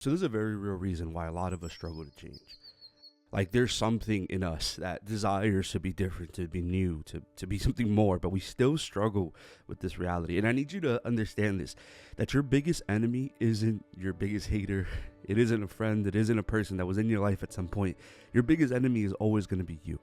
So there's a very real reason why a lot of us struggle to change. Like there's something in us that desires to be different, to be new, to be something more, but we still struggle with this reality. And I need you to understand this, that your biggest enemy isn't your biggest hater. It isn't a friend. It isn't a person that was in your life at some point. Your biggest enemy is always going to be you.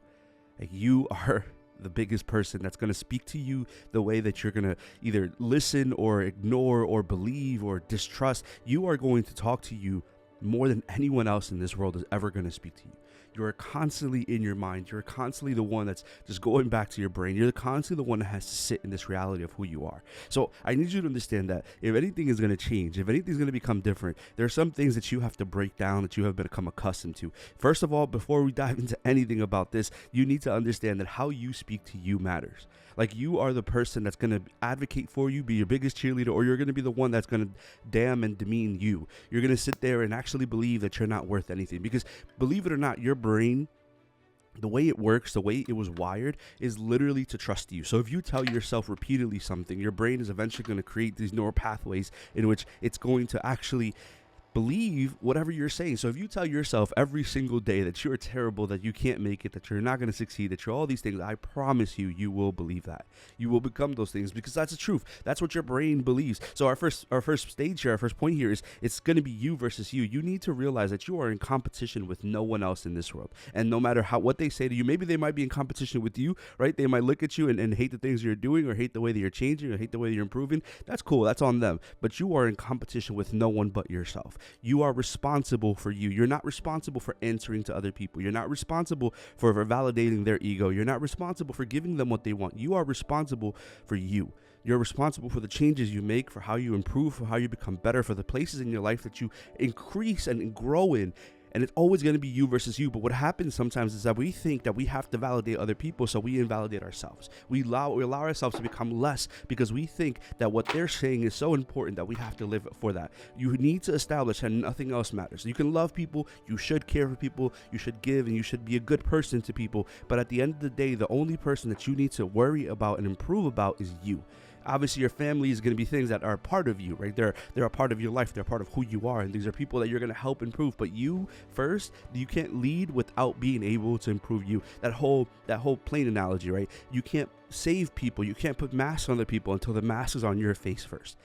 Like you are the biggest person that's going to speak to you the way that you're going to either listen or ignore or believe or distrust. You are going to talk to you more than anyone else in this world is ever going to speak to you. You're constantly in your mind. You're constantly the one that's just going back to your brain. You're constantly the one that has to sit in this reality of who you are. So I need you to understand that if anything is going to change, if anything's going to become different, there are some things that you have to break down that you have become accustomed to. First of all, before we dive into anything about this, you need to understand that how you speak to you matters. Like you are the person that's going to advocate for you, be your biggest cheerleader, or you're going to be the one that's going to damn and demean you. You're going to sit there and actually believe that you're not worth anything, because believe it or not, your brain, the way it works, the way it was wired, is literally to trust you. So if you tell yourself repeatedly something, your brain is eventually going to create these neural pathways in which it's going to actually believe whatever you're saying. So if you tell yourself every single day that you're terrible, that you can't make it, that you're not going to succeed, that you're all these things, I promise you, you will believe that. You will become those things, because that's the truth. That's what your brain believes. So our first stage here, our first point here is it's going to be you versus you. You need to realize that you are in competition with no one else in this world. And no matter what they say to you, maybe they might be in competition with you, right? They might look at you and hate the things you're doing, or hate the way that you're changing, or hate the way that you're improving. That's cool. That's on them. But you are in competition with no one but yourself. You are responsible for you. You're not responsible for answering to other people. You're not responsible for validating their ego. You're not responsible for giving them what they want. You are responsible for you. You're responsible for the changes you make, for how you improve, for how you become better, for the places in your life that you increase and grow in. And it's always going to be you versus you. But what happens sometimes is that we think that we have to validate other people, so we invalidate ourselves. We allow ourselves to become less because we think that what they're saying is so important that we have to live for that. You need to establish that nothing else matters. You can love people, you should care for people, you should give, and you should be a good person to people. But at the end of the day, the only person that you need to worry about and improve about is you. Obviously, your family is going to be things that are a part of you, right? They're a part of your life. They're a part of who you are. And these are people that you're going to help improve. But you first, you can't lead without being able to improve you. That whole plane analogy, right? You can't save people. You can't put masks on other people until the mask is on your face first.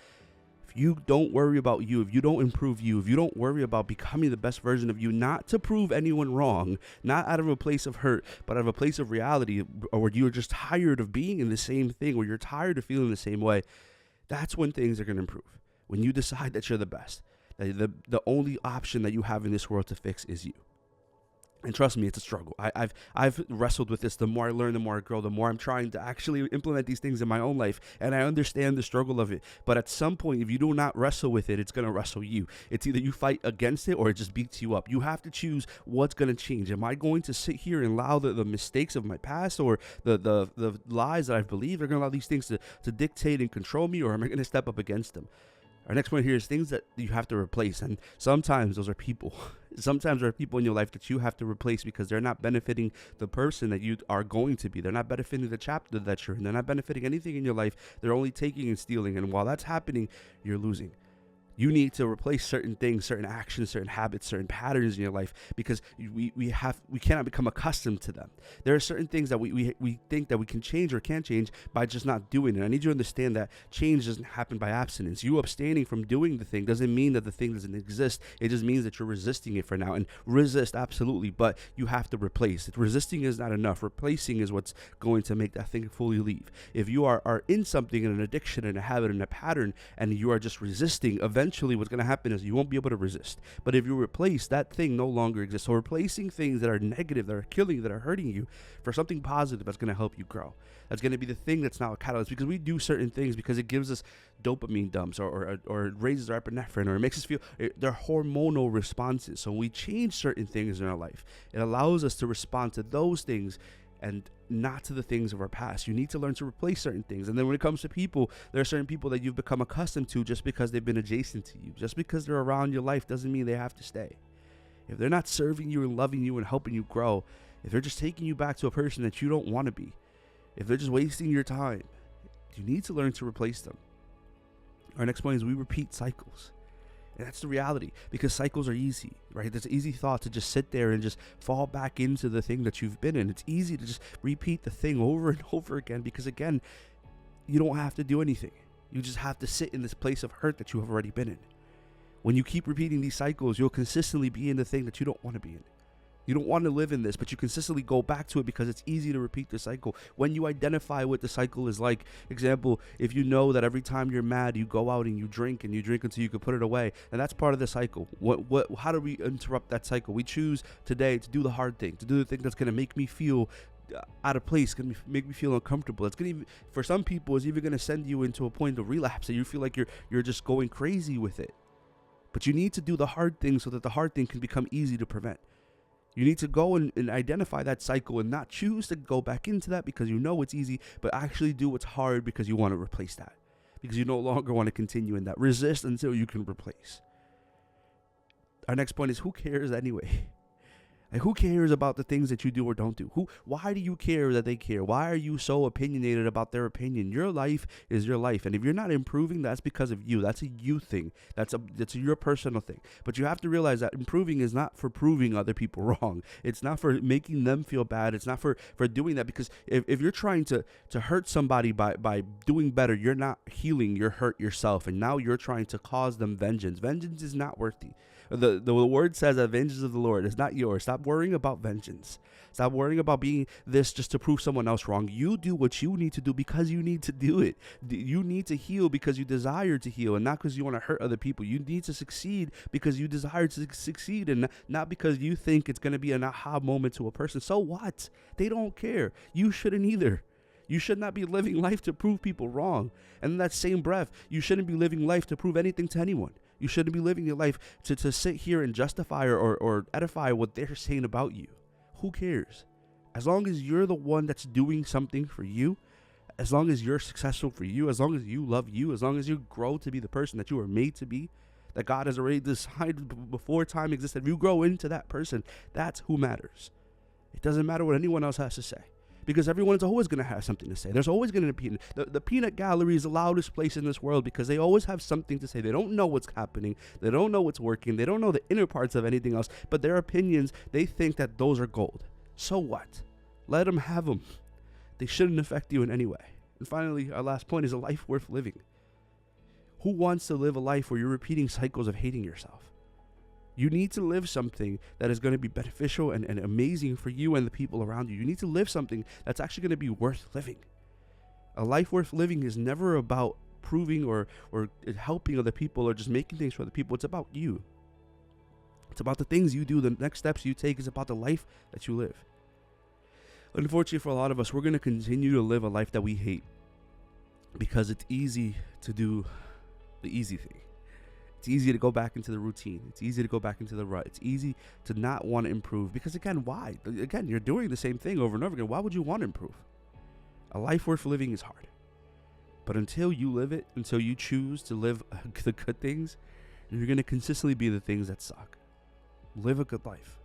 If you don't worry about you, if you don't improve you, if you don't worry about becoming the best version of you, not to prove anyone wrong, not out of a place of hurt, but out of a place of reality, or where you're just tired of being in the same thing, or you're tired of feeling the same way, that's when things are going to improve. When you decide that you're the best, that the only option that you have in this world to fix is you. And trust me, it's a struggle. I've wrestled with this. The more I learn, the more I grow, the more I'm trying to actually implement these things in my own life. And I understand the struggle of it. But at some point, if you do not wrestle with it, it's going to wrestle you. It's either you fight against it or it just beats you up. You have to choose what's going to change. Am I going to sit here and allow the mistakes of my past, or the lies that I believe are going to allow these things to dictate and control me, or am I going to step up against them? Our next point here is things that you have to replace. And sometimes those are people. Sometimes there are people in your life that you have to replace because they're not benefiting the person that you are going to be. They're not benefiting the chapter that you're in. They're not benefiting anything in your life. They're only taking and stealing. And while that's happening, you're losing. You need to replace certain things, certain actions, certain habits, certain patterns in your life, because we cannot become accustomed to them. There are certain things that we think that we can change or can't change by just not doing it. I need you to understand that change doesn't happen by abstinence. You abstaining from doing the thing doesn't mean that the thing doesn't exist. It just means that you're resisting it for now. And resist, absolutely, but you have to replace it. Resisting is not enough. Replacing is what's going to make that thing fully leave. If you are in something, in an addiction, in a habit, in a pattern, and you are just resisting, eventually what's going to happen is you won't be able to resist. But if you replace, that thing no longer exists. So replacing things that are negative, that are killing, that are hurting you, for something positive that's going to help you grow. That's going to be the thing that's now a catalyst, because we do certain things because it gives us dopamine dumps, or it raises our epinephrine, or it makes us feel, they're hormonal responses. So when we change certain things in our life, it allows us to respond to those things and not to the things of our past. You need to learn to replace certain things. And then when it comes to people, there are certain people that you've become accustomed to just because they've been adjacent to you. Just because they're around your life doesn't mean they have to stay. If they're not serving you and loving you and helping you grow, if they're just taking you back to a person that you don't want to be, if they're just wasting your time, you need to learn to replace them. Our next point is we repeat cycles. And that's the reality, because cycles are easy, right? It's an easy thought to just sit there and just fall back into the thing that you've been in. It's easy to just repeat the thing over and over again, because again, you don't have to do anything. You just have to sit in this place of hurt that you have already been in. When you keep repeating these cycles, you'll consistently be in the thing that you don't want to be in. You don't want to live in this, but you consistently go back to it because it's easy to repeat the cycle. When you identify what the cycle is like, example, if you know that every time you're mad, you go out and you drink until you can put it away, and that's part of the cycle. How do we interrupt that cycle? We choose today to do the hard thing, to do the thing that's going to make me feel out of place, going to make me feel uncomfortable. It's going to, for some people, it's even going to send you into a point of relapse, and you feel like you're just going crazy with it. But you need to do the hard thing so that the hard thing can become easy to prevent. You need to go and identify that cycle and not choose to go back into that because you know it's easy, but actually do what's hard because you want to replace that, because you no longer want to continue in that. Resist until you can replace. Our next point is, who cares anyway? Like, who cares about the things that you do or don't do? Why do you care that they care? Why are you so opinionated about their opinion? Your life is your life. And if you're not improving, that's because of you. That's a you thing. That's your personal thing. But you have to realize that improving is not for proving other people wrong. It's not for making them feel bad. It's not for doing that, because if you're trying to hurt somebody by doing better, you're not healing your hurt yourself. And now you're trying to cause them vengeance. Vengeance is not worthy. The word says that vengeance of the Lord is not yours. Stop worrying about vengeance. Stop worrying about being this just to prove someone else wrong. You do what you need to do because you need to do it. You need to heal because you desire to heal, and not because you want to hurt other people. You need to succeed because you desire to succeed, and not because you think it's going to be an aha moment to a person. So what? They don't care. You shouldn't either. You should not be living life to prove people wrong. And in that same breath, you shouldn't be living life to prove anything to anyone. You shouldn't be living your life to sit here and justify or edify what they're saying about you. Who cares? As long as you're the one that's doing something for you, as long as you're successful for you, as long as you love you, as long as you grow to be the person that you were made to be, that God has already decided before time existed, if you grow into that person, that's who matters. It doesn't matter what anyone else has to say, because everyone's always going to have something to say. There's always going to be the peanut gallery is the loudest place in this world, because they always have something to say. They don't know what's happening. They don't know what's working. They don't know the inner parts of anything else, but their opinions, they think that those are gold. So what? Let them have them. They shouldn't affect you in any way. And finally, our last point is a life worth living. Who wants to live a life where you're repeating cycles of hating yourself? You need to live something that is going to be beneficial and amazing for you and the people around you. You need to live something that's actually going to be worth living. A life worth living is never about proving or helping other people or just making things for other people. It's about you. It's about the things you do, the next steps you take. It's about the life that you live. Unfortunately for a lot of us, we're going to continue to live a life that we hate because it's easy to do the easy thing. It's easy to go back into the routine. It's easy to go back into the rut. It's easy to not want to improve because, again, why? Again, you're doing the same thing over and over again. Why would you want to improve? A life worth living is hard. But until you live it, until you choose to live the good things, you're going to consistently be the things that suck. Live a good life.